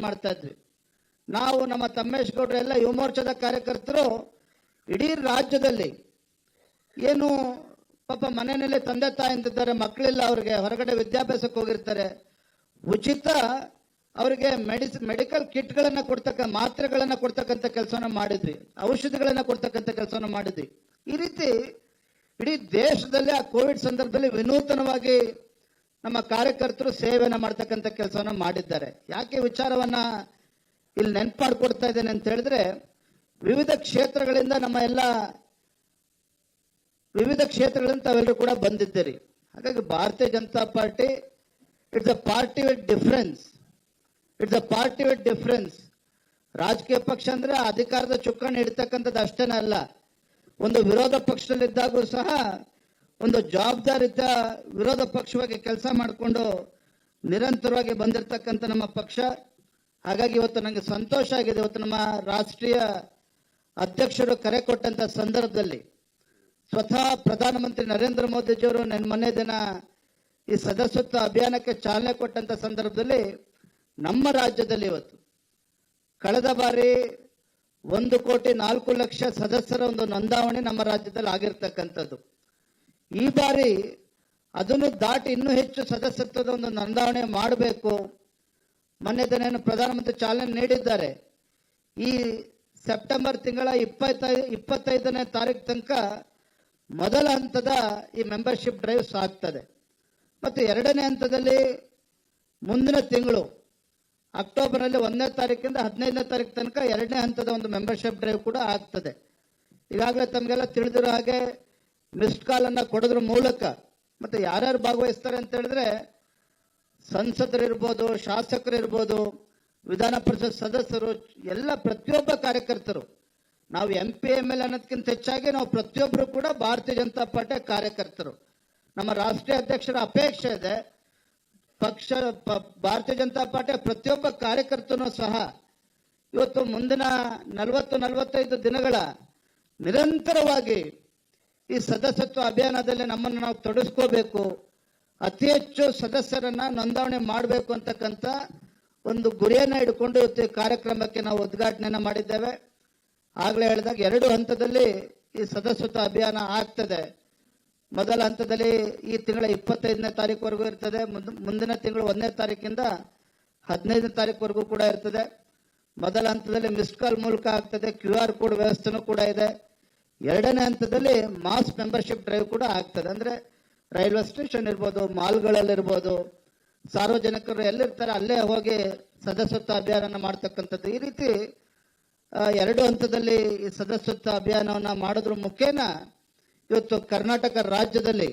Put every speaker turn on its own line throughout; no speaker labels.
ಮಾಡ್ತಾ ಇದ್ವಿ. ನಾವು ನಮ್ಮ ತಮ್ಮೇಶ್ ಗೌಡ್ರು ಎಲ್ಲ ಯುವ ಮೋರ್ಚಾದ ಕಾರ್ಯಕರ್ತರು ಇಡೀ ರಾಜ್ಯದಲ್ಲಿ ಏನು ಪಾಪ ಮನೆಯಲ್ಲಿ ತಂದೆ ತಾಯಿ ಅಂತಿದ್ದಾರೆ, ಮಕ್ಕಳಿಲ್ಲ, ಅವ್ರಿಗೆ ಹೊರಗಡೆ ವಿದ್ಯಾಭ್ಯಾಸಕ್ಕೆ ಹೋಗಿರ್ತಾರೆ, ಉಚಿತ ಅವರಿಗೆ ಮೆಡಿಕಲ್ ಕಿಟ್ಗಳನ್ನು ಮಾತ್ರೆಗಳನ್ನು ಕೊಡ್ತಕ್ಕಂಥ ಕೆಲಸನ ಮಾಡಿದ್ವಿ, ಔಷಧಿಗಳನ್ನು ಕೊಡ್ತಕ್ಕಂಥ ಕೆಲಸನ ಮಾಡಿದ್ವಿ. ಈ ರೀತಿ ಇಡೀ ದೇಶದಲ್ಲಿ ಆ ಕೋವಿಡ್ ಸಂದರ್ಭದಲ್ಲಿ ವಿನೂತನವಾಗಿ ನಮ್ಮ ಕಾರ್ಯಕರ್ತರು ಸೇವೆಯನ್ನು ಮಾಡ್ತಕ್ಕಂಥ ಕೆಲಸವನ್ನ ಮಾಡಿದ್ದಾರೆ. ಯಾಕೆ ವಿಚಾರವನ್ನ ಇಲ್ಲಿ ನೆನಪು ಮಾಡಿಕೊಡ್ತಾ ಇದ್ದೇನೆ ಅಂತ ಹೇಳಿದ್ರೆ, ವಿವಿಧ ಕ್ಷೇತ್ರಗಳಿಂದ ತಾವೆಲ್ಲರೂ ಕೂಡ ಬಂದಿದ್ದೀರಿ. ಹಾಗಾಗಿ ಭಾರತೀಯ Janata party it's a party with difference. ರಾಜಕೀಯ ಪಕ್ಷ ಅಂದ್ರೆ ಅಧಿಕಾರದ ಚುಕ್ಕಾಣಿ ಹಿಡ್ತಕ್ಕಂಥದ್ದು ಅಷ್ಟೇನೇ ಅಲ್ಲ, ಒಂದು ವಿರೋಧ ಪಕ್ಷದಲ್ಲಿದ್ದಾಗೂ ಸಹ ಒಂದು ಜವಾಬ್ದಾರಿತ ವಿರೋಧ ಪಕ್ಷವಾಗಿ ಕೆಲಸ ಮಾಡಿಕೊಂಡು ನಿರಂತರವಾಗಿ ಬಂದಿರತಕ್ಕಂಥ ನಮ್ಮ ಪಕ್ಷ. ಹಾಗಾಗಿ ಇವತ್ತು ನನಗೆ ಸಂತೋಷ ಆಗಿದೆ. ಇವತ್ತು ನಮ್ಮ ರಾಷ್ಟ್ರೀಯ ಅಧ್ಯಕ್ಷರು ಕರೆ ಕೊಟ್ಟಂತ ಸಂದರ್ಭದಲ್ಲಿ ಸ್ವತಃ ಪ್ರಧಾನಮಂತ್ರಿ ನರೇಂದ್ರ ಮೋದಿಜಿಯವರು ಮೊನ್ನೆ ದಿನ ಈ ಸದಸ್ಯತ್ವ ಅಭಿಯಾನಕ್ಕೆ ಚಾಲನೆ ಕೊಟ್ಟಂತ ಸಂದರ್ಭದಲ್ಲಿ ನಮ್ಮ ರಾಜ್ಯದಲ್ಲಿ ಇವತ್ತು ಕಳೆದ ಬಾರಿ 1,04,00,000 ಸದಸ್ಯರ ಒಂದು ನೋಂದಾವಣೆ ನಮ್ಮ ರಾಜ್ಯದಲ್ಲಿ ಆಗಿರ್ತಕ್ಕಂಥದ್ದು. ಈ ಬಾರಿ ಅದನ್ನು ದಾಟಿ ಇನ್ನೂ ಹೆಚ್ಚು ಸದಸ್ಯತ್ವದ ಒಂದು ನೋಂದಾವಣೆ ಮಾಡಬೇಕು. ಮೊನ್ನೆ ದಿನ ಪ್ರಧಾನಮಂತ್ರಿ ಚಾಲನೆ ನೀಡಿದ್ದಾರೆ. ಈ ಸೆಪ್ಟೆಂಬರ್ ತಿಂಗಳ 25ನೇ ತಾರೀಕು ತನಕ ಮೊದಲ ಹಂತದ ಈ ಮೆಂಬರ್ಶಿಪ್ ಡ್ರೈವ್ ಸಾಗ್ತದೆ. ಮತ್ತು ಎರಡನೇ ಹಂತದಲ್ಲಿ ಮುಂದಿನ ತಿಂಗಳು ಅಕ್ಟೋಬರ್ನಲ್ಲಿ 1ನೇ ತಾರೀಕಿಂದ 15ನೇ ತಾರೀಕು ತನಕ ಎರಡನೇ ಹಂತದ ಒಂದು ಮೆಂಬರ್ಶಿಪ್ ಡ್ರೈವ್ ಕೂಡ ಆಗ್ತದೆ. ಈಗಾಗಲೇ ತಮಗೆಲ್ಲ ತಿಳಿದಿರೋ ಹಾಗೆ ಮಿಸ್ಡ್ ಕಾಲ್ ಅನ್ನ ಕೊಡೋದ್ರ ಮೂಲಕ ಮತ್ತೆ ಯಾರ್ಯಾರು ಭಾಗವಹಿಸ್ತಾರೆ ಅಂತ ಹೇಳಿದ್ರೆ ಸಂಸದರಿರ್ಬೋದು, ಶಾಸಕರಿರ್ಬೋದು, ವಿಧಾನ ಪರಿಷತ್ ಸದಸ್ಯರು, ಎಲ್ಲ ಪ್ರತಿಯೊಬ್ಬ ಕಾರ್ಯಕರ್ತರು, ನಾವು MP ML ಅನ್ನೋದಕ್ಕಿಂತ ಹೆಚ್ಚಾಗಿ ನಾವು ಪ್ರತಿಯೊಬ್ಬರು ಕೂಡ ಭಾರತೀಯ ಜನತಾ ಪಾರ್ಟಿಯ ಕಾರ್ಯಕರ್ತರು. ನಮ್ಮ ರಾಷ್ಟ್ರೀಯ ಅಧ್ಯಕ್ಷರ ಅಪೇಕ್ಷೆ ಇದೆ, ಭಾರತೀಯ ಜನತಾ ಪಾರ್ಟಿಯ ಪ್ರತಿಯೊಬ್ಬ ಕಾರ್ಯಕರ್ತನೂ ಸಹ ಇವತ್ತು ಮುಂದಿನ 40-45 ದಿನಗಳ ನಿರಂತರವಾಗಿ ಈ ಸದಸ್ಯತ್ವ ಅಭಿಯಾನದಲ್ಲಿ ನಮ್ಮನ್ನು ನಾವು ತೊಡಗಿಸ್ಕೋಬೇಕು, ಅತಿ ಹೆಚ್ಚು ಸದಸ್ಯರನ್ನ ನೋಂದಣಿ ಮಾಡಬೇಕು ಅಂತಕ್ಕಂಥ ಒಂದು ಗುರಿಯನ್ನು ಇಟ್ಕೊಂಡು ಇವತ್ತು ಈ ಕಾರ್ಯಕ್ರಮಕ್ಕೆ ನಾವು ಉದ್ಘಾಟನೆಯನ್ನು ಮಾಡಿದ್ದೇವೆ. ಆಗಲೇ ಹೇಳಿದಾಗ 2 ಹಂತದಲ್ಲಿ ಈ ಸದಸ್ಯತ್ವ ಅಭಿಯಾನ ಆಗ್ತದೆ. ಮೊದಲ ಹಂತದಲ್ಲಿ ಈ ತಿಂಗಳ 25ನೇ ತಾರೀಕುವರೆಗೂ ಇರ್ತದೆ. ಮುಂದಿನ ತಿಂಗಳು 1ನೇ ತಾರೀಕಿಂದ 15ನೇ ತಾರೀಕುವರೆಗೂ ಕೂಡ ಇರ್ತದೆ. ಮೊದಲ ಹಂತದಲ್ಲಿ ಮಿಸ್ಡ್ ಕಾಲ್ ಮೂಲಕ ಆಗ್ತದೆ, QR ಕೋಡ್ ವ್ಯವಸ್ಥೆನೂ ಕೂಡ ಇದೆ. ಎರಡನೇ ಹಂತದಲ್ಲಿ ಮಾಸ್ ಮೆಂಬರ್ಶಿಪ್ ಡ್ರೈವ್ ಕೂಡ ಆಗ್ತದೆ. ಅಂದ್ರೆ ರೈಲ್ವೆ ಸ್ಟೇಷನ್ ಇರ್ಬೋದು, ಮಾಲ್ಗಳಲ್ಲಿರ್ಬೋದು, ಸಾರ್ವಜನಿಕರು ಎಲ್ಲಿರ್ತಾರೆ ಅಲ್ಲೇ ಹೋಗಿ ಸದಸ್ಯತ್ವ ಅಭಿಯಾನ ಮಾಡ್ತಕ್ಕಂಥದ್ದು. ಈ ರೀತಿ 2 ಹಂತದಲ್ಲಿ ಈ ಸದಸ್ಯತ್ವ ಅಭಿಯಾನವನ್ನ ಮಾಡೋದ್ರ ಮುಖೇನ ಇವತ್ತು ಕರ್ನಾಟಕ ರಾಜ್ಯದಲ್ಲಿ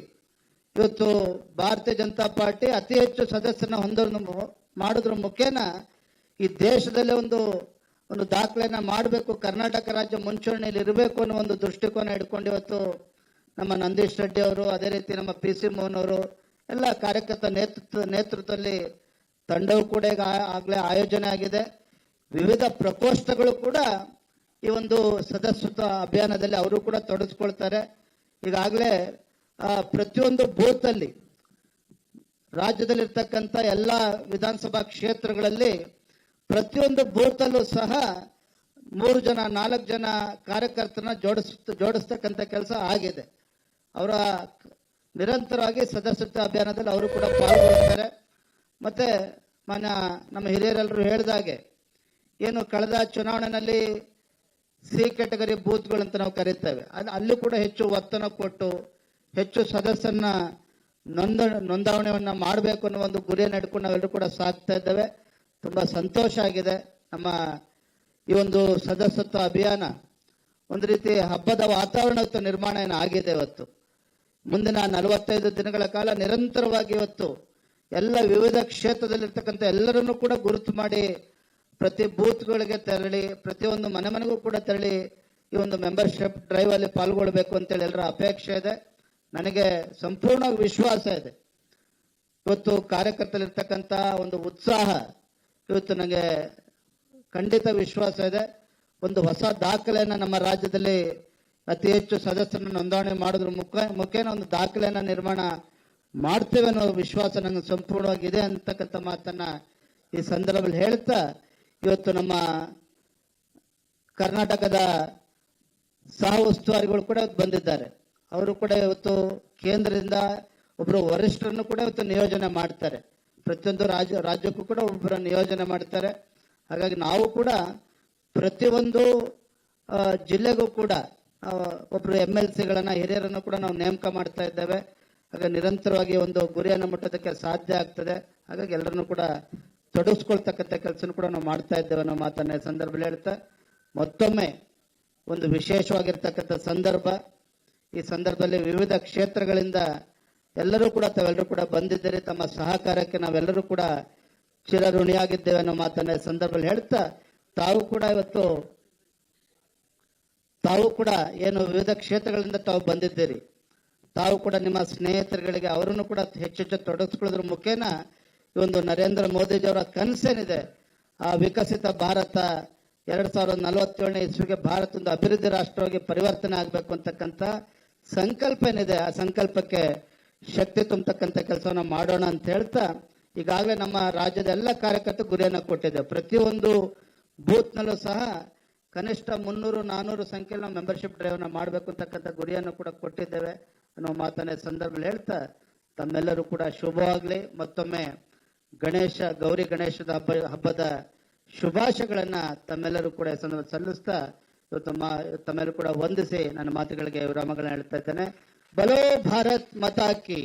ಇವತ್ತು ಭಾರತೀಯ ಜನತಾ ಪಾರ್ಟಿ ಅತಿ ಹೆಚ್ಚು ಸದಸ್ಯರನ್ನ ಮಾಡೋದ್ರ ಮುಖೇನ ಈ ದೇಶದಲ್ಲೇ ಒಂದು ದಾಖಲೆಯನ್ನ ಮಾಡಬೇಕು, ಕರ್ನಾಟಕ ರಾಜ್ಯ ಮುಂಚೂಣಿಯಲ್ಲಿ ಇರಬೇಕು ಅನ್ನೋ ಒಂದು ದೃಷ್ಟಿಕೋನ ಇಟ್ಕೊಂಡು ಇವತ್ತು ನಮ್ಮ ನಂದೀಶ್ ರೆಡ್ಡಿ ಅವರು, ಅದೇ ರೀತಿ ನಮ್ಮ PC ಮೋಹನ್ ಅವರು, ಎಲ್ಲ ಕಾರ್ಯಕರ್ತ ನೇತೃತ್ವದಲ್ಲಿ ತಂಡವು ಕೂಡ ಈಗ ಆಗಲೇ ಆಯೋಜನೆ ಆಗಿದೆ. ವಿವಿಧ ಪ್ರಕೋಷ್ಠಗಳು ಕೂಡ ಈ ಒಂದು ಸದಸ್ಯತ್ವ ಅಭಿಯಾನದಲ್ಲಿ ಅವರು ಕೂಡ ತೊಡಗಿಸ್ಕೊಳ್ತಾರೆ. ಈಗಾಗಲೇ ಪ್ರತಿಯೊಂದು ಬೂತ್ ಅಲ್ಲಿ ರಾಜ್ಯದಲ್ಲಿರ್ತಕ್ಕಂಥ ಎಲ್ಲ ವಿಧಾನಸಭಾ ಕ್ಷೇತ್ರಗಳಲ್ಲಿ ಪ್ರತಿಯೊಂದು ಬೂತ್ ಅಲ್ಲೂ ಸಹ 3 ಜನ 4 ಜನ ಕಾರ್ಯಕರ್ತರನ್ನ ಜೋಡಿಸ್ತಕ್ಕಂಥ ಕೆಲಸ ಆಗಿದೆ. ಅವರ ನಿರಂತರವಾಗಿ ಸದಸ್ಯತ್ವ ಅಭಿಯಾನದಲ್ಲಿ ಅವರು ಕೂಡ ಪಾಲ್ಗೊಳ್ತಾರೆ. ಮತ್ತೆ ನಮ್ಮ ಹಿರಿಯರೆಲ್ಲರೂ ಹೇಳಿದಾಗೆ ಏನು ಕಳೆದ ಚುನಾವಣೆಯಲ್ಲಿ C ಕ್ಯಾಟಗರಿ ಬೂತ್ಗಳು ಅಂತ ನಾವು ಕರೀತೇವೆ, ಅಲ್ಲಿ ಕೂಡ ಹೆಚ್ಚು ಒತ್ತನ್ನು ಕೊಟ್ಟು ಹೆಚ್ಚು ಸದಸ್ಯರನ್ನ ನೋಂದಾವಣೆಯನ್ನ ಮಾಡಬೇಕು ಅನ್ನೋ ಒಂದು ಗುರಿಯನ್ನು ಇಟ್ಕೊಂಡು ನಾವೆಲ್ಲರೂ ಕೂಡ ಸಾಗ್ತಾ ಇದ್ದೇವೆ. ತುಂಬಾ ಸಂತೋಷ ಆಗಿದೆ. ನಮ್ಮ ಈ ಒಂದು ಸದಸ್ಯತ್ವ ಅಭಿಯಾನ ಒಂದು ರೀತಿ ಹಬ್ಬದ ವಾತಾವರಣ ನಿರ್ಮಾಣ ಆಗಿದೆ. ಇವತ್ತು ಮುಂದಿನ 45 ದಿನಗಳ ಕಾಲ ನಿರಂತರವಾಗಿ ಇವತ್ತು ಎಲ್ಲ ವಿವಿಧ ಕ್ಷೇತ್ರದಲ್ಲಿರ್ತಕ್ಕಂಥ ಎಲ್ಲರನ್ನೂ ಕೂಡ ಗುರುತು ಮಾಡಿ ಪ್ರತಿ ಬೂತ್ಗಳಿಗೆ ತೆರಳಿ ಪ್ರತಿಯೊಂದು ಮನೆಗೂ ಕೂಡ ತೆರಳಿ ಈ ಒಂದು ಮೆಂಬರ್ಶಿಪ್ ಡ್ರೈವ್ ಅಲ್ಲಿ ಪಾಲ್ಗೊಳ್ಬೇಕು ಅಂತೇಳಿ ಎಲ್ಲರ ಅಪೇಕ್ಷೆ ಇದೆ. ನನಗೆ ಸಂಪೂರ್ಣ ವಿಶ್ವಾಸ ಇದೆ. ಇವತ್ತು ಕಾರ್ಯಕರ್ತರಿರ್ತಕ್ಕಂಥ ಒಂದು ಉತ್ಸಾಹ ಇವತ್ತು ನನಗೆ ಖಂಡಿತ ವಿಶ್ವಾಸ ಇದೆ. ಒಂದು ಹೊಸ ದಾಖಲೆಯನ್ನು ನಮ್ಮ ರಾಜ್ಯದಲ್ಲಿ ಅತಿ ಹೆಚ್ಚು ಸದಸ್ಯರನ್ನು ನೋಂದಣಿ ಮಾಡೋದ್ರ ಮುಖೇನ ಒಂದು ದಾಖಲೆಯನ್ನ ನಿರ್ಮಾಣ ಮಾಡ್ತೇವೆ ಅನ್ನೋ ವಿಶ್ವಾಸ ನನಗೆ ಸಂಪೂರ್ಣವಾಗಿದೆ ಅಂತಕ್ಕಂಥ ಮಾತನ್ನ ಈ ಸಂದರ್ಭದಲ್ಲಿ ಹೇಳ್ತಾ ಇವತ್ತು ನಮ್ಮ ಕರ್ನಾಟಕದ ಸಹ ಉಸ್ತುವಾರಿಗಳು ಕೂಡ ಬಂದಿದ್ದಾರೆ. ಅವರು ಕೂಡ ಇವತ್ತು ಕೇಂದ್ರದಿಂದ ಒಬ್ಬರು ವರಿಷ್ಠರನ್ನು ಕೂಡ ಇವತ್ತು ನಿಯೋಜನೆ ಮಾಡ್ತಾರೆ. ಪ್ರತಿಯೊಂದು ರಾಜ್ಯಕ್ಕೂ ಕೂಡ ಒಬ್ಬರ ನಿಯೋಜನೆ ಮಾಡ್ತಾರೆ. ಹಾಗಾಗಿ ನಾವು ಕೂಡ ಪ್ರತಿಯೊಂದು ಜಿಲ್ಲೆಗೂ ಕೂಡ ಒಬ್ಬರು MLCಗಳನ್ನು ಹಿರಿಯರನ್ನು ಕೂಡ ನಾವು ನೇಮಕ ಮಾಡ್ತಾ ಇದ್ದೇವೆ. ಹಾಗೆ ನಿರಂತರವಾಗಿ ಒಂದು ಗುರಿಯನ್ನು ಮುಟ್ಟೋದಕ್ಕೆ ಸಾಧ್ಯ ಆಗ್ತದೆ. ಹಾಗಾಗಿ ಎಲ್ಲರನ್ನು ಕೂಡ ತೊಡಗಿಸ್ಕೊಳ್ತಕ್ಕಂಥ ಕೆಲಸನೂ ಕೂಡ ನಾವು ಮಾಡ್ತಾ ಇದ್ದೇವೆ ಅನ್ನೋ ಮಾತನ್ನ ಸಂದರ್ಭದಲ್ಲಿ ಹೇಳ್ತಾ, ಮತ್ತೊಮ್ಮೆ ಒಂದು ವಿಶೇಷವಾಗಿರ್ತಕ್ಕಂಥ ಸಂದರ್ಭ. ಈ ಸಂದರ್ಭದಲ್ಲಿ ವಿವಿಧ ಕ್ಷೇತ್ರಗಳಿಂದ ಎಲ್ಲರೂ ಕೂಡ ತಾವೆಲ್ಲರೂ ಕೂಡ ಬಂದಿದ್ದೀರಿ. ತಮ್ಮ ಸಹಕಾರಕ್ಕೆ ನಾವೆಲ್ಲರೂ ಕೂಡ ಚಿರಋಣಿಯಾಗಿದ್ದೇವೆ ಅನ್ನೋ ಮಾತನ್ನ ಸಂದರ್ಭದಲ್ಲಿ ಹೇಳ್ತಾ, ತಾವು ಕೂಡ ಏನು ವಿವಿಧ ಕ್ಷೇತ್ರಗಳಿಂದ ತಾವು ಬಂದಿದ್ದೀರಿ, ತಾವು ಕೂಡ ನಿಮ್ಮ ಸ್ನೇಹಿತರುಗಳಿಗೆ ಅವರನ್ನು ಕೂಡ ಹೆಚ್ಚೆಚ್ಚು ತೊಡಗಿಸ್ಕೊಳ್ಳೋದ್ರ ಮುಖೇನ ಈ ಒಂದು ನರೇಂದ್ರ ಮೋದಿಜಿಯವರ ಕನಸೇನಿದೆ, ಆ ವಿಕಸಿತ ಭಾರತ 2047ನೇ ಇಸ್ವಿಗೆ ಭಾರತ ಒಂದು ಅಭಿವೃದ್ಧಿ ರಾಷ್ಟ್ರವಾಗಿ ಪರಿವರ್ತನೆ ಆಗಬೇಕು ಅಂತಕ್ಕಂಥ ಸಂಕಲ್ಪ ಏನಿದೆ, ಆ ಸಂಕಲ್ಪಕ್ಕೆ ಶಕ್ತಿ ತುಂಬತಕ್ಕಂಥ ಕೆಲಸವನ್ನು ಮಾಡೋಣ ಅಂತ ಹೇಳ್ತಾ, ಈಗಾಗಲೇ ನಮ್ಮ ರಾಜ್ಯದ ಎಲ್ಲ ಕಾರ್ಯಕರ್ತರು ಗುರಿಯನ್ನು ಕೊಟ್ಟಿದ್ದೇವೆ. ಪ್ರತಿಯೊಂದು ಬೂತ್ನಲ್ಲೂ ಸಹ ಕನಿಷ್ಠ 300-400 ಸಂಖ್ಯೆಯಲ್ಲಿ ನಾವು ಮೆಂಬರ್ಶಿಪ್ ಡ್ರೈವ್ನ ಮಾಡಬೇಕು ಅಂತಕ್ಕಂಥ ಗುರಿಯನ್ನು ಕೂಡ ಕೊಟ್ಟಿದ್ದೇವೆ ಅನ್ನೋ ಮಾತನ್ನ ಸಂದರ್ಭದಲ್ಲಿ ಹೇಳ್ತಾ, ತಮ್ಮೆಲ್ಲರೂ ಕೂಡ ಶುಭವಾಗಲಿ. ಮತ್ತೊಮ್ಮೆ ಗೌರಿ ಗಣೇಶದ ಹಬ್ಬದ ಶುಭಾಶಯಗಳನ್ನ ತಮ್ಮೆಲ್ಲರೂ ಕೂಡ ಸಲ್ಲಿಸ್ತಾ ತಮ್ಮೆಲ್ಲರೂ ಕೂಡ ವಂದಿಸಿ ನನ್ನ ಮಾತುಗಳಿಗೆ ವಿರಾಮಗಳನ್ನ ಹೇಳ್ತಾ ಇದ್ದೇನೆ. ಬಲೋ ಭಾರತ್ ಮಾತಾ ಕಿ,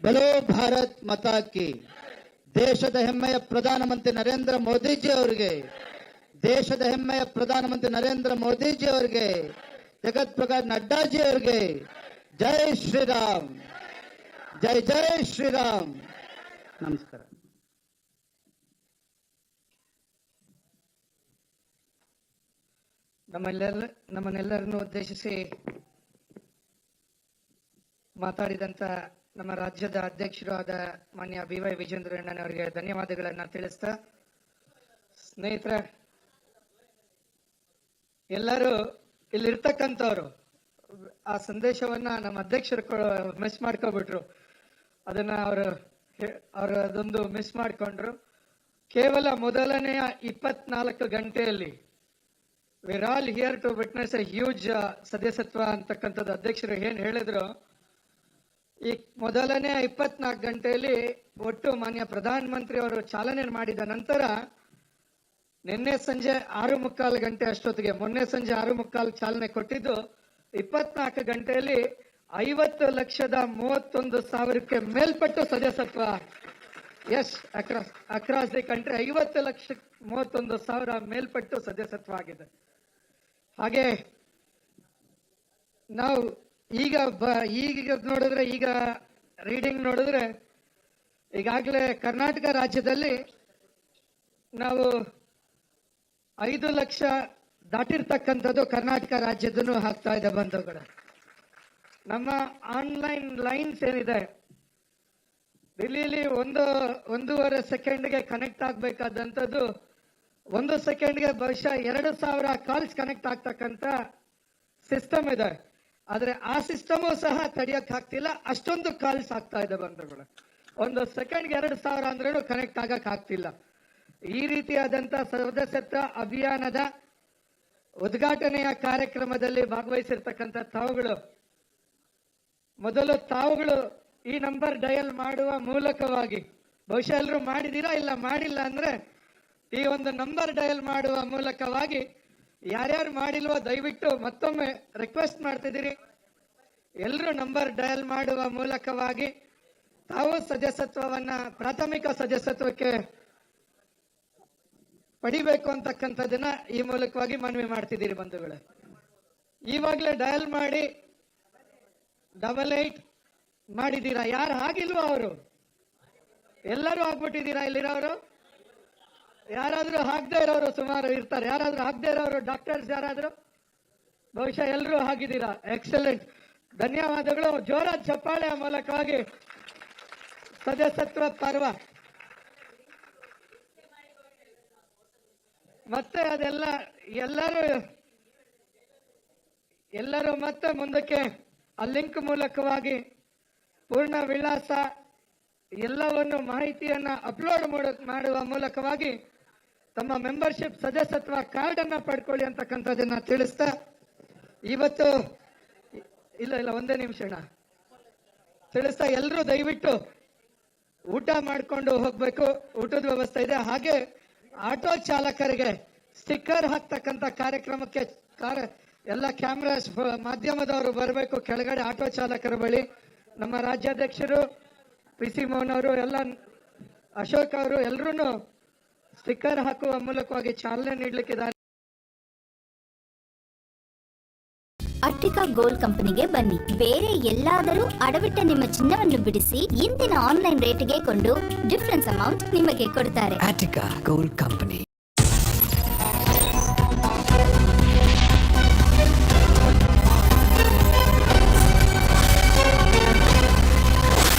ಬಲೋ ಭಾರತ್ ಮಾತಾ ಕಿ. ದೇಶದ ಹೆಮ್ಮೆಯ ಪ್ರಧಾನಮಂತ್ರಿ ನರೇಂದ್ರ ಮೋದಿಜಿ ಅವರಿಗೆ, ದೇಶದ ಹೆಮ್ಮೆಯ ಪ್ರಧಾನಮಂತ್ರಿ ನರೇಂದ್ರ ಮೋದಿಜಿ ಅವರಿಗೆ, ಜಗತ್ ಪ್ರಕಾಶ್ ನಡ್ಡಾಜಿ ಅವರಿಗೆ ಜೈ ಶ್ರೀರಾಮ್, ಜೈ ಜೈ ಶ್ರೀರಾಮ್. ನಮಸ್ಕಾರ.
ನಮ್ಮನ್ನೆಲ್ಲರನ್ನು ಉದ್ದೇಶಿಸಿ ಮಾತಾಡಿದಂತ ನಮ್ಮ ರಾಜ್ಯದ ಅಧ್ಯಕ್ಷರು ಆದ ಮಾನ್ಯ BY ವಿಜೇಂದ್ರಣ್ಣನವರಿಗೆ ಧನ್ಯವಾದಗಳನ್ನ ತಿಳಿಸ್ತಾ, ಸ್ನೇಹಿತರೆ ಎಲ್ಲರೂ ಇಲ್ಲಿರ್ತಕ್ಕಂಥವ್ರು ಆ ಸಂದೇಶವನ್ನ ನಮ್ಮ ಅಧ್ಯಕ್ಷರು ಮಿಸ್ ಮಾಡ್ಕೊಬಿಟ್ರು. ಅದನ್ನ ಅವರು ಅದೊಂದು ಮಿಸ್ ಮಾಡ್ಕೊಂಡ್ರು. ಕೇವಲ ಮೊದಲನೆಯ 24 ಗಂಟೆಯಲ್ಲಿ we're all here to witness a huge ಸದಸ್ಯತ್ವ ಅಂತಕ್ಕಂಥದ್ದು ಅಧ್ಯಕ್ಷರು ಏನ್ ಹೇಳಿದ್ರು. ಈ ಮೊದಲನೆಯ 24 ಗಂಟೆಯಲ್ಲಿ ಒಟ್ಟು ಮಾನ್ಯ ಪ್ರಧಾನ ಮಂತ್ರಿ ಅವರು ಚಾಲನೆ ಮಾಡಿದ ನಂತರ ನಿನ್ನೆ ಸಂಜೆ 6:15 ಗಂಟೆ ಅಷ್ಟೊತ್ತಿಗೆ, ಮೊನ್ನೆ ಸಂಜೆ 6:15 ಚಾಲನೆ ಕೊಟ್ಟಿದ್ದು, 24 ಗಂಟೆಯಲ್ಲಿ 50,31,000ಕ್ಕೆ ಮೇಲ್ಪಟ್ಟು ಸದಸ್ಯತ್ವ. ಎಸ್, ಅಕ್ರಾಸ್ ದಿ ಕಂಟ್ರಿ 50,31,000 ಮೇಲ್ಪಟ್ಟು ಸದಸ್ಯತ್ವ ಆಗಿದೆ. ಹಾಗೆ ನಾವು ಈಗ ನೋಡಿದ್ರೆ, ಈಗ ರೀಡಿಂಗ್ ನೋಡಿದ್ರೆ ಈಗಾಗಲೇ ಕರ್ನಾಟಕ ರಾಜ್ಯದಲ್ಲಿ ನಾವು 5 ಲಕ್ಷ ದಾಟಿರ್ತಕ್ಕಂಥದ್ದು ಕರ್ನಾಟಕ ರಾಜ್ಯದನ್ನು ಆಗ್ತಾ ಇದೆ ಬಂಧುಗಳ. ನಮ್ಮ ಆನ್ಲೈನ್ ಲೈನ್ಸ್ ಏನಿದೆ, ದಿಲ್ಲಿಲಿ 1.5 ಸೆಕೆಂಡ್ಗೆ ಕನೆಕ್ಟ್ ಆಗ್ಬೇಕಾದಂಥದ್ದು 1 ಸೆಕೆಂಡ್ಗೆ ಬಹುಶಃ 2,000 ಕಾಲ್ಸ್ ಕನೆಕ್ಟ್ ಆಗ್ತಕ್ಕಂಥ ಸಿಸ್ಟಮ್ ಇದೆ. ಆದ್ರೆ ಆ ಸಿಸ್ಟಮು ಸಹ ತಡೆಯಕ್ ಆಗ್ತಿಲ್ಲ, ಅಷ್ಟೊಂದು ಕಾಲ್ಸ್ ಆಗ್ತಾ ಇದೆ ಬಂಧುಗಳು. 1 ಸೆಕೆಂಡ್ಗೆ 2,000 ಅಂದ್ರೂ ಕನೆಕ್ಟ್ ಆಗಕ್ ಆಗ್ತಿಲ್ಲ. ಈ ರೀತಿಯಾದಂತ ಸದಸ್ಯತ್ವ ಅಭಿಯಾನದ ಉದ್ಘಾಟನೆಯ ಕಾರ್ಯಕ್ರಮದಲ್ಲಿ ಭಾಗವಹಿಸಿರ್ತಕ್ಕಂಥ ತಾವುಗಳು, ಮೊದಲು ತಾವುಗಳು ಈ ನಂಬರ್ ಡಯಲ್ ಮಾಡುವ ಮೂಲಕವಾಗಿ, ಬಹುಶಃ ಎಲ್ಲರೂ ಮಾಡಿದೀರಾ, ಇಲ್ಲ ಮಾಡಿಲ್ಲ ಅಂದ್ರೆ ಈ ಒಂದು ನಂಬರ್ ಡಯಲ್ ಮಾಡುವ ಮೂಲಕವಾಗಿ, ಯಾರ್ಯಾರು ಮಾಡಿಲ್ವೋ ದಯವಿಟ್ಟು ಮತ್ತೊಮ್ಮೆ ರಿಕ್ವೆಸ್ಟ್ ಮಾಡ್ತಿದ್ದೀರಿ, ಎಲ್ಲರೂ ನಂಬರ್ ಡಯಲ್ ಮಾಡುವ ಮೂಲಕವಾಗಿ ತಾವು ಸದಸ್ಯತ್ವವನ್ನ, ಪ್ರಾಥಮಿಕ ಸದಸ್ಯತ್ವಕ್ಕೆ ಪಡಿಬೇಕು ಅಂತಕ್ಕಂಥದ್ದನ್ನ ಈ ಮೂಲಕವಾಗಿ ಮನವಿ ಮಾಡ್ತಿದ್ದೀರಿ ಬಂಧುಗಳೇ. ಈವಾಗಲೇ ಡಯಲ್ ಮಾಡಿ 88 ಮಾಡಿದ್ದೀರಾ. ಯಾರು ಆಗಿಲ್ವೋ ಅವರು ಎಲ್ಲರೂ ಆಗ್ಬಿಟ್ಟಿದ್ದೀರಾ. ಇಲ್ಲಿರೋರು ಯಾರಾದ್ರೂ ಆಗದೆ ಇರೋರು ಸುಮಾರು ಇರ್ತಾರೆ. ಯಾರಾದ್ರೂ ಆಗದೆ ಇರೋರು ಡಾಕ್ಟರ್ಸ್ ಯಾರಾದ್ರೂ, ಬಹುಶಃ ಎಲ್ಲರೂ ಆಗಿದ್ದೀರಾ. ಎಕ್ಸಲೆಂಟ್, ಧನ್ಯವಾದಗಳು. ಜೋರಾದ ಚಪ್ಪಾಳೆಯ ಮೂಲಕವಾಗಿ ಸದಸ್ಯತ್ವ ಪರ್ವ ಮತ್ತೆ ಅದೆಲ್ಲ ಎಲ್ಲರೂ ಮತ್ತೆ ಮುಂದಕ್ಕೆ ಆ ಲಿಂಕ್ ಮೂಲಕವಾಗಿ ಪೂರ್ಣ ವಿಳಾಸ ಎಲ್ಲವನ್ನು ಮಾಹಿತಿಯನ್ನ ಅಪ್ಲೋಡ್ ಮಾಡುವ ಮೂಲಕವಾಗಿ ತಮ್ಮ ಮೆಂಬರ್ಶಿಪ್ ಸದಸ್ಯತ್ವ ಕಾರ್ಡ್ ಅನ್ನ ಪಡ್ಕೊಳ್ಳಿ ಅಂತಕ್ಕಂಥದ್ದನ್ನ ತಿಳಿಸ್ತಾ ಇವತ್ತು ಇಲ್ಲ ಒಂದೇ ನಿಮಿಷ ತಿಳಿಸ್ತಾ ಎಲ್ಲರೂ ದಯವಿಟ್ಟು ಊಟ ಮಾಡ್ಕೊಂಡು ಹೋಗ್ಬೇಕು. ಊಟದ ವ್ಯವಸ್ಥೆ ಇದೆ. ಹಾಗೆ ಆಟೋ ಚಾಲಕರಿಗೆ ಸ್ಟಿಕ್ಕರ್ ಹಾಕ್ತಕ್ಕಂಥ ಕಾರ್ಯಕ್ರಮಕ್ಕೆ ಎಲ್ಲ ಕ್ಯಾಮ್ರಾಸ್ ಮಾಧ್ಯಮದವರು ಬರಬೇಕು ಕೆಳಗಡೆ ಆಟೋ ಚಾಲಕರ ಬಳಿ. ನಮ್ಮ ರಾಜ್ಯಾಧ್ಯಕ್ಷರು PC ಮೋಹನ್ ಅವರು, ಎಲ್ಲ ಅಶೋಕ್ ಅವರು ಎಲ್ಲರೂ ಸ್ಟಿಕ್ಕರ್ ಹಾಕುವ ಮೂಲಕವಾಗಿ ಚಾಲನೆ ನೀಡಲಿಕ್ಕಿದ್ದಾರೆ.
ಅಟ್ಟಿಕಾ ಗೋಲ್ಡ್ ಕಂಪನಿಗೆ ಬನ್ನಿ. ಬೇರೆ ಎಲ್ಲಾದರೂ ಅಡವಿಟ್ಟ ನಿಮ್ಮ ಚಿನ್ನವನ್ನು ಬಿಡಿಸಿ ಇಂದಿನ ಆನ್ಲೈನ್ ರೇಟ್ಗೆ ಕೊಂಡು ಡಿಫರೆನ್ಸ್ ಅಮೌಂಟ್ ನಿಮಗೆ ಕೊಡ್ತಾರೆ.
Attica Gold Company.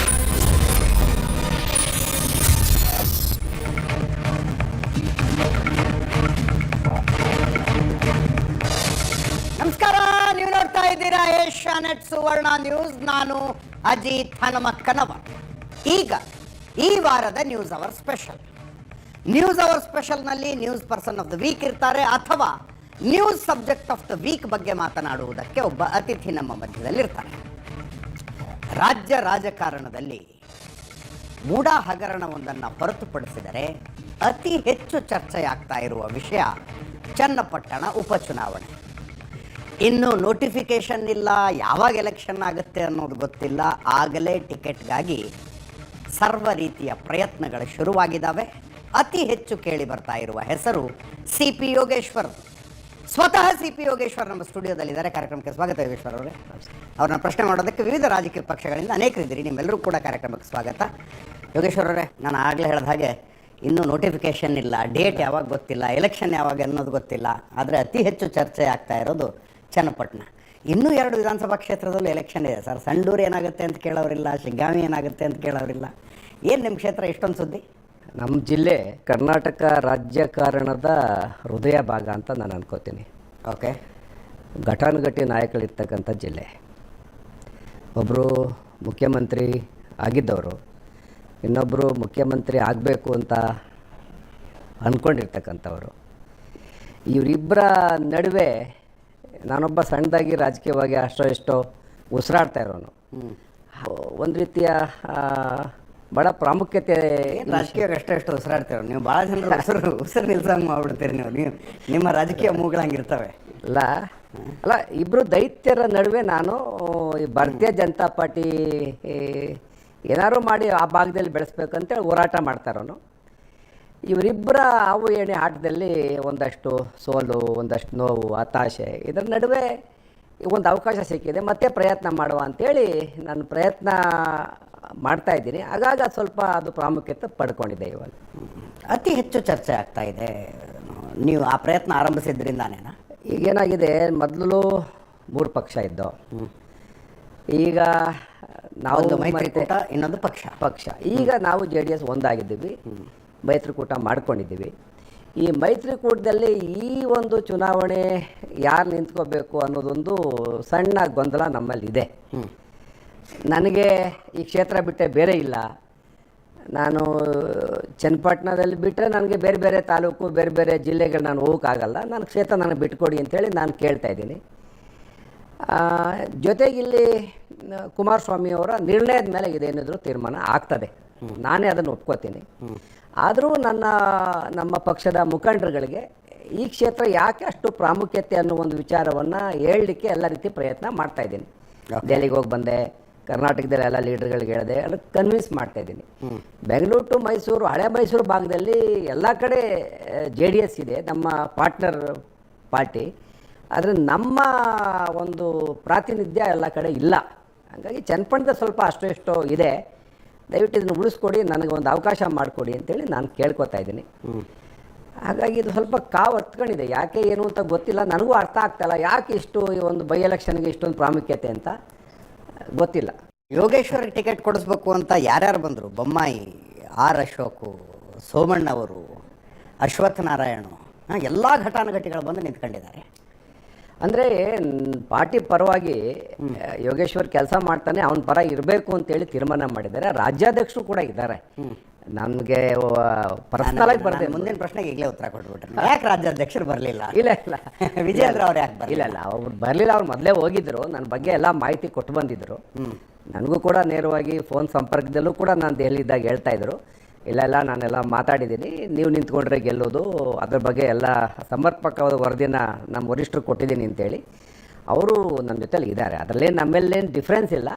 ನಮಸ್ಕಾರ, ನೀವು ನೋಡ್ತಾ ಇದ್ದೀರಾ ಏಷ್ಯಾನೆಟ್ ಸುವರ್ಣ ನ್ಯೂಸ್. ನಾನು ಅಜಿತ್ ಹನುಮಕ್ಕನವರ್. ಈಗ ಈ ವಾರದ ನ್ಯೂಸ್ ಅವರ್ ಸ್ಪೆಷಲ್ನಲ್ಲಿ news person of the week ಇರ್ತಾರೆ, ಅಥವಾ news subject of the week ಬಗ್ಗೆ ಮಾತನಾಡುವುದಕ್ಕೆ ಒಬ್ಬ ಅತಿಥಿ ನಮ್ಮ ಮಧ್ಯದಲ್ಲಿರ್ತಾರೆ. ರಾಜ್ಯ ರಾಜಕಾರಣದಲ್ಲಿ ಮೂಢ ಹಗರಣವೊಂದನ್ನು ಹೊರತುಪಡಿಸಿದರೆ ಅತಿ ಹೆಚ್ಚು ಚರ್ಚೆಯಾಗ್ತಾ ಇರುವ ವಿಷಯ ಚನ್ನಪಟ್ಟಣ ಉಪಚುನಾವಣೆ. ಇನ್ನೂ ನೋಟಿಫಿಕೇಶನ್ ಇಲ್ಲ, ಯಾವಾಗ ಎಲೆಕ್ಷನ್ ಆಗುತ್ತೆ ಅನ್ನೋದು ಗೊತ್ತಿಲ್ಲ. ಆಗಲೇ ಟಿಕೆಟ್ಗಾಗಿ ಸರ್ವ ರೀತಿಯ ಪ್ರಯತ್ನಗಳು ಶುರುವಾಗಿದ್ದಾವೆ. ಅತಿ ಹೆಚ್ಚು ಕೇಳಿ ಬರ್ತಾ ಇರುವ ಹೆಸರು CP ಯೋಗೇಶ್ವರ್. ಸ್ವತಃ CP ಯೋಗೇಶ್ವರ್ ನಮ್ಮ ಸ್ಟುಡಿಯೋದಲ್ಲಿದ್ದಾರೆ. ಕಾರ್ಯಕ್ರಮಕ್ಕೆ ಸ್ವಾಗತ ಯೋಗೇಶ್ವರ್ ಅವರೇ. ಅವ್ರನ್ನ ಪ್ರಶ್ನೆ ಮಾಡೋದಕ್ಕೆ ವಿವಿಧ ರಾಜಕೀಯ ಪಕ್ಷಗಳಿಂದ ಅನೇಕರಿದ್ದೀರಿ, ನಿಮ್ಮೆಲ್ಲರೂ ಕೂಡ ಕಾರ್ಯಕ್ರಮಕ್ಕೆ ಸ್ವಾಗತ. ಯೋಗೇಶ್ವರ್ ಅವರೇ, ನಾನು ಆಗಲೇ ಹೇಳಿದ ಹಾಗೆ ಇನ್ನೂ ನೋಟಿಫಿಕೇಶನ್ ಇಲ್ಲ, ಡೇಟ್ ಯಾವಾಗ ಗೊತ್ತಿಲ್ಲ, ಎಲೆಕ್ಷನ್ ಯಾವಾಗ ಅನ್ನೋದು ಗೊತ್ತಿಲ್ಲ. ಆದರೆ ಅತಿ ಹೆಚ್ಚು ಚರ್ಚೆ ಆಗ್ತಾ ಇರೋದು ಚನ್ನಪಟ್ಟಣ. ಇನ್ನೂ 2 ವಿಧಾನಸಭಾ ಕ್ಷೇತ್ರದಲ್ಲೂ ಎಲೆಕ್ಷನ್ ಇದೆ ಸರ್. ಸಂಡೂರು ಏನಾಗುತ್ತೆ ಅಂತ ಕೇಳೋರಿಲ್ಲ, ಶಿಗ್ಗಾಂವಿ ಏನಾಗುತ್ತೆ ಅಂತ ಕೇಳೋರಿಲ್ಲ. ಏನು ನಿಮ್ಮ ಕ್ಷೇತ್ರ ಇಷ್ಟೊಂದು ಸುದ್ದಿ?
ನಮ್ಮ ಜಿಲ್ಲೆ ಕರ್ನಾಟಕ ರಾಜಕಾರಣದ ಹೃದಯ ಭಾಗ ಅಂತ ನಾನು ಅನ್ಕೋತೀನಿ.
ಓಕೆ.
ಘಟಾನುಘಟಿ ನಾಯಕರಿರ್ತಕ್ಕಂಥ ಜಿಲ್ಲೆ. ಒಬ್ಬರು ಮುಖ್ಯಮಂತ್ರಿ ಆಗಿದ್ದವರು, ಇನ್ನೊಬ್ಬರು ಮುಖ್ಯಮಂತ್ರಿ ಆಗಬೇಕು ಅಂತ ಅಂದ್ಕೊಂಡಿರ್ತಕ್ಕಂಥವ್ರು. ಇವರಿಬ್ಬರ ನಡುವೆ ನಾನೊಬ್ಬ ಸಣ್ಣದಾಗಿ ರಾಜಕೀಯವಾಗಿ ಅಷ್ಟೋ ಎಷ್ಟೋ ಉಸಿರಾಡ್ತಾ ಇರೋನು. ಒಂದು ರೀತಿಯ ಭಾಳ ಪ್ರಾಮುಖ್ಯತೆ.
ರಾಜಕೀಯಕ್ಕೆ ಅಷ್ಟೇ ಉಸಿರಾಡ್ತೀರ ನೀವು. ಭಾಳ ಜನರು ಉಸಿರು ನಿಲ್ಸಂಗೆ ಮಾಡ್ಬಿಡ್ತೀರಿ ನೀವು. ನಿಮ್ಮ ರಾಜಕೀಯ ಮೂಗಳಂಗಿರ್ತವೆ.
ಅಲ್ಲ, ಇಬ್ಬರು ದೈತ್ಯರ ನಡುವೆ ನಾನು ಈ ಭಾರತೀಯ ಜನತಾ ಪಾರ್ಟಿ ಏನಾದ್ರು ಮಾಡಿ ಆ ಭಾಗದಲ್ಲಿ ಬೆಳೆಸ್ಬೇಕಂತೇಳಿ ಹೋರಾಟ ಮಾಡ್ತಾರೋನು. ಇವರಿಬ್ಬರ ಹಾವು ಏಣಿ ಆಟದಲ್ಲಿ ಒಂದಷ್ಟು ಸೋಲು, ಒಂದಷ್ಟು ನೋವು, ಹತಾಶೆ, ಇದರ ನಡುವೆ ಒಂದು ಅವಕಾಶ ಸಿಕ್ಕಿದೆ. ಮತ್ತೆ ಪ್ರಯತ್ನ ಮಾಡುವ ಅಂಥೇಳಿ ನಾನು ಪ್ರಯತ್ನ ಮಾಡ್ತಾಯಿದ್ದೀನಿ. ಆಗಾಗ ಸ್ವಲ್ಪ ಅದು ಪ್ರಾಮುಖ್ಯತೆ ಪಡ್ಕೊಂಡಿದೆ. ಇವಾಗ
ಅತಿ ಹೆಚ್ಚು ಚರ್ಚೆ ಆಗ್ತಾ ಇದೆ. ನೀವು ಆ ಪ್ರಯತ್ನ ಆರಂಭಿಸಿದ್ರಿಂದಾನೇನಾ?
ಈಗೇನಾಗಿದೆ, ಮೊದಲು 3 ಪಕ್ಷ ಇದ್ದವು. ಈಗ ನಾವು
ಮೈತ್ರಿಕೂಟ, ಇನ್ನೊಂದು ಪಕ್ಷ.
ಈಗ ನಾವು JDS ಒಂದಾಗಿದ್ದೀವಿ, ಮೈತ್ರಿಕೂಟ ಮಾಡ್ಕೊಂಡಿದ್ದೀವಿ. ಈ ಮೈತ್ರಿಕೂಟದಲ್ಲಿ ಈ ಒಂದು ಚುನಾವಣೆ ಯಾರು ನಿಂತ್ಕೋಬೇಕು ಅನ್ನೋದೊಂದು ಸಣ್ಣ ಗೊಂದಲ ನಮ್ಮಲ್ಲಿದೆ. ನನಗೆ ಈ ಕ್ಷೇತ್ರ ಬಿಟ್ಟರೆ ಬೇರೆ ಇಲ್ಲ. ನಾನು ಚನ್ನಪಟ್ಟಣದಲ್ಲಿ ಬಿಟ್ಟರೆ ನನಗೆ ಬೇರೆ ಬೇರೆ ತಾಲೂಕು, ಬೇರೆ ಬೇರೆ ಜಿಲ್ಲೆಗಳು ನಾನು ಹೋಗೋಕ್ಕಾಗಲ್ಲ. ನನ್ನ ಕ್ಷೇತ್ರ ನನಗೆ ಬಿಟ್ಕೊಡಿ ಅಂತೇಳಿ ನಾನು ಕೇಳ್ತಾ ಇದ್ದೀನಿ. ಜೊತೆಗೆ ಇಲ್ಲಿ ಕುಮಾರಸ್ವಾಮಿಯವರ ನಿರ್ಣಯದ ಮೇಲೆ ಇದೇನಿದ್ರು ತೀರ್ಮಾನ ಆಗ್ತದೆ, ನಾನೇ ಅದನ್ನು ಒಪ್ಕೋತೀನಿ. ಆದರೂ ನಮ್ಮ ಪಕ್ಷದ ಮುಖಂಡರುಗಳಿಗೆ ಈ ಕ್ಷೇತ್ರ ಯಾಕೆ ಅಷ್ಟು ಪ್ರಾಮುಖ್ಯತೆ ಅನ್ನೋ ಒಂದು ವಿಚಾರವನ್ನು ಹೇಳಲಿಕ್ಕೆ ಎಲ್ಲ ರೀತಿ ಪ್ರಯತ್ನ ಮಾಡ್ತಾಯಿದ್ದೀನಿ. ದೆಹಲಿಗೆ ಹೋಗಿ ಬಂದೆ, ಕರ್ನಾಟಕದಲ್ಲಿ ಎಲ್ಲ ಲೀಡರ್ಗಳಿಗೆ ಹೇಳಿದೆ, ಅದಕ್ಕೆ ಕನ್ವಿನ್ಸ್ ಮಾಡ್ತಾಯಿದ್ದೀನಿ. ಬೆಂಗಳೂರು ಟು ಮೈಸೂರು, ಹಳೆ ಮೈಸೂರು ಭಾಗದಲ್ಲಿ ಎಲ್ಲ ಕಡೆ JDS ಇದೆ, ನಮ್ಮ ಪಾರ್ಟ್ನರ್ ಪಾರ್ಟಿ. ಆದರೆ ನಮ್ಮ ಒಂದು ಪ್ರಾತಿನಿಧ್ಯ ಎಲ್ಲ ಕಡೆ ಇಲ್ಲ. ಹಾಗಾಗಿ ಚನ್ನಪಟ್ಟಣದ ಸ್ವಲ್ಪ ಅಷ್ಟು ಎಷ್ಟೋ ಇದೆ. ದಯವಿಟ್ಟು ಇದನ್ನು ಉಳಿಸ್ಕೊಡಿ, ನನಗೆ ಒಂದು ಅವಕಾಶ ಮಾಡಿಕೊಡಿ ಅಂತೇಳಿ ನಾನು ಕೇಳ್ಕೊತಾ ಇದ್ದೀನಿ. ಹಾಗಾಗಿ ಇದು ಸ್ವಲ್ಪ ಕಾವು ಹತ್ಕೊಂಡಿದೆ. ಯಾಕೆ ಏನು ಅಂತ ಗೊತ್ತಿಲ್ಲ, ನನಗೂ ಅರ್ಥ ಆಗ್ತಾಯಿಲ್ಲ. ಯಾಕೆ ಇಷ್ಟು ಈ ಒಂದು ಬೈ ಎಲೆಕ್ಷನ್ಗೆ ಇಷ್ಟೊಂದು ಪ್ರಾಮುಖ್ಯತೆ ಅಂತ ಗೊತ್ತಿಲ್ಲ.
ಯೋಗೇಶ್ವರಿಗೆ ಟಿಕೆಟ್ ಕೊಡಿಸ್ಬೇಕು ಅಂತ ಯಾರ್ಯಾರು ಬಂದರು? ಬೊಮ್ಮಾಯಿ, ಅಶೋಕು, ಸೋಮಣ್ಣವರು, ಅಶ್ವತ್ಥ ನಾರಾಯಣ, ಎಲ್ಲ ಘಟಾನುಘಟಿಗಳು ಬಂದು ನಿಂತ್ಕೊಂಡಿದ್ದಾರೆ.
ಅಂದರೆ ಪಾರ್ಟಿ ಪರವಾಗಿ ಯೋಗೇಶ್ವರ್ ಕೆಲಸ ಮಾಡ್ತಾನೆ, ಅವನ ಪರ ಇರಬೇಕು ಅಂತೇಳಿ ತೀರ್ಮಾನ ಮಾಡಿದ್ದಾರೆ. ರಾಜ್ಯಾಧ್ಯಕ್ಷರು ಕೂಡ ಇದ್ದಾರೆ. ನನಗೆ ಪರ್ಸನಲ್ ಆಗಿ ಬರ್ದೆ
ಮುಂದಿನ ಪ್ರಶ್ನೆಗೆ ಈಗಲೇ ಉತ್ತರ ಕೊಟ್ಬಿಟ್ರೆ ಯಾಕೆ ರಾಜ್ಯಾಧ್ಯಕ್ಷರು ಬರಲಿಲ್ಲ?
ಇಲ್ಲ ಇಲ್ಲ
ವಿಜೇಂದ್ರ ಅವ್ರು ಯಾಕೆ
ಇಲ್ಲ ಇಲ್ಲ ಅವ್ರು ಬರಲಿಲ್ಲ. ಅವ್ರು ಮೊದಲೇ ಹೋಗಿದ್ರು, ನನ್ನ ಬಗ್ಗೆ ಎಲ್ಲ ಮಾಹಿತಿ ಕೊಟ್ಟು ಬಂದಿದ್ದರು. ನನಗೂ ಕೂಡ ನೇರವಾಗಿ ಫೋನ್ ಸಂಪರ್ಕದಲ್ಲೂ ಕೂಡ ನಾನು ದೆಹಲಿದಾಗ ಹೇಳ್ತಾ ಇದ್ರು, ಇಲ್ಲ ನಾನೆಲ್ಲ ಮಾತಾಡಿದ್ದೀನಿ, ನೀವು ನಿಂತ್ಕೊಂಡ್ರೆ ಗೆಲ್ಲೋದು, ಅದ್ರ ಬಗ್ಗೆ ಎಲ್ಲ ಸಮರ್ಪಕವಾದ ವರದಿನ ನಮ್ಮ ವರಿಷ್ಠರು ಕೊಟ್ಟಿದ್ದೀನಿ ಅಂತೇಳಿ ಅವರು ನಮ್ಮ ಜೊತೆಲಿ ಇದ್ದಾರೆ. ಅದರಲ್ಲೇ ನಮ್ಮೇಲೇನು ಡಿಫ್ರೆನ್ಸ್ ಇಲ್ಲ.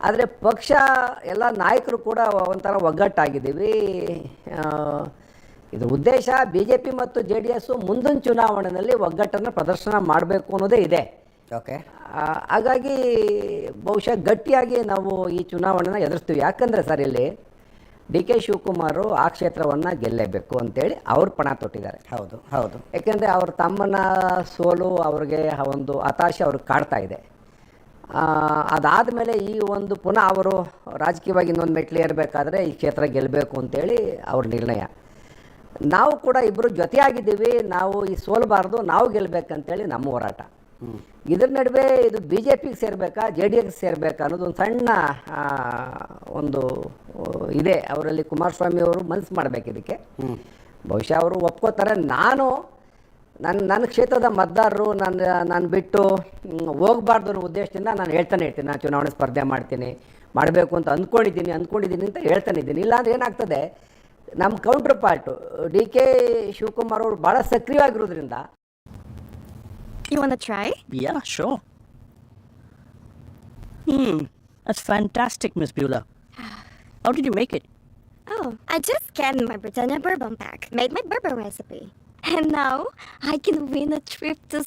ಆದರೆ ಪಕ್ಷ ಎಲ್ಲ ನಾಯಕರು ಕೂಡ ಒಂಥರ ಒಗ್ಗಟ್ಟಾಗಿದ್ದೀವಿ. ಇದ್ರ ಉದ್ದೇಶ BJP ಮತ್ತು JDS ಮುಂದಿನ ಚುನಾವಣೆಯಲ್ಲಿ ಒಗ್ಗಟ್ಟನ್ನು ಪ್ರದರ್ಶನ ಮಾಡಬೇಕು ಅನ್ನೋದೇ ಇದೆ.
ಓಕೆ,
ಹಾಗಾಗಿ ಬಹುಶಃ ಗಟ್ಟಿಯಾಗಿ ನಾವು ಈ ಚುನಾವಣೆನ ಎದುರಿಸ್ತೀವಿ. ಯಾಕಂದರೆ ಸರ್, ಇಲ್ಲಿ DK ಶಿವಕುಮಾರ್ ಆ ಕ್ಷೇತ್ರವನ್ನು ಗೆಲ್ಲೇಬೇಕು ಅಂತೇಳಿ ಅವ್ರು ಪಣ ತೊಟ್ಟಿದ್ದಾರೆ.
ಹೌದು ಹೌದು.
ಯಾಕೆಂದರೆ ಅವ್ರ ತಮ್ಮನ ಸೋಲು ಅವ್ರಿಗೆ ಒಂದು ಹತಾಶೆ ಅವ್ರಿಗೆ ಕಾಡ್ತಾ ಇದೆ. ಅದಾದಮೇಲೆ ಈ ಒಂದು ಪುನಃ ಅವರು ರಾಜಕೀಯವಾಗಿ ಇನ್ನೊಂದು ಮೆಟ್ಲು ಏರಬೇಕಾದ್ರೆ ಈ ಕ್ಷೇತ್ರ ಗೆಲ್ಲಬೇಕು ಅಂತೇಳಿ ಅವ್ರ ನಿರ್ಣಯ. ನಾವು ಕೂಡ ಇಬ್ಬರು ಜೊತೆಯಾಗಿದ್ದೀವಿ, ನಾವು ಈ ಸೋಲಬಾರ್ದು, ನಾವು ಗೆಲ್ಲಬೇಕಂತೇಳಿ ನಮ್ಮ ಹೋರಾಟ. ಇದ್ರ ನಡುವೆ ಇದು BJPಗೆ ಸೇರಬೇಕಾ JDS ಸೇರಬೇಕಾ ಅನ್ನೋದು ಒಂದು ಸಣ್ಣ ಒಂದು ಇದೆ ಅವರಲ್ಲಿ. ಕುಮಾರಸ್ವಾಮಿ ಅವರು ಮನಸ್ಸು ಮಾಡಬೇಕು ಇದಕ್ಕೆ. ಬಹುಶಃ ಅವರು ಒಪ್ಕೋತಾರೆ. ನನ್ನ ಕ್ಷೇತ್ರದ ಮತದಾರರು ನಾನು ಬಿಟ್ಟು ಹೋಗಬಾರ್ದು ಅನ್ನೋ ಉದ್ದೇಶದಿಂದ ನಾನು ಹೇಳ್ತಾನೆ ಇರ್ತೀನಿ, ನಾನು ಚುನಾವಣೆ ಸ್ಪರ್ಧೆ ಮಾಡಬೇಕು ಅಂತ ಅಂದ್ಕೊಂಡಿದ್ದೀನಿ ಅಂತ ಹೇಳ್ತಾನೆ ಇದ್ದೀನಿ. ಇಲ್ಲಾಂದ್ರೆ ಏನಾಗ್ತದೆ, ನಮ್ಮ ಕೌಂಟರ್ ಪಾರ್ಟು DK ಶಿವಕುಮಾರ್ ಅವರು ಭಾಳ ಸಕ್ರಿಯವಾಗಿರೋದ್ರಿಂದ.
You want to try?
Yeah, sure. That's fantastic, Miss Beulah. How did you make it?
Oh, I just scanned my Britannia bourbon pack, made my bourbon recipe. And now I can win a trip to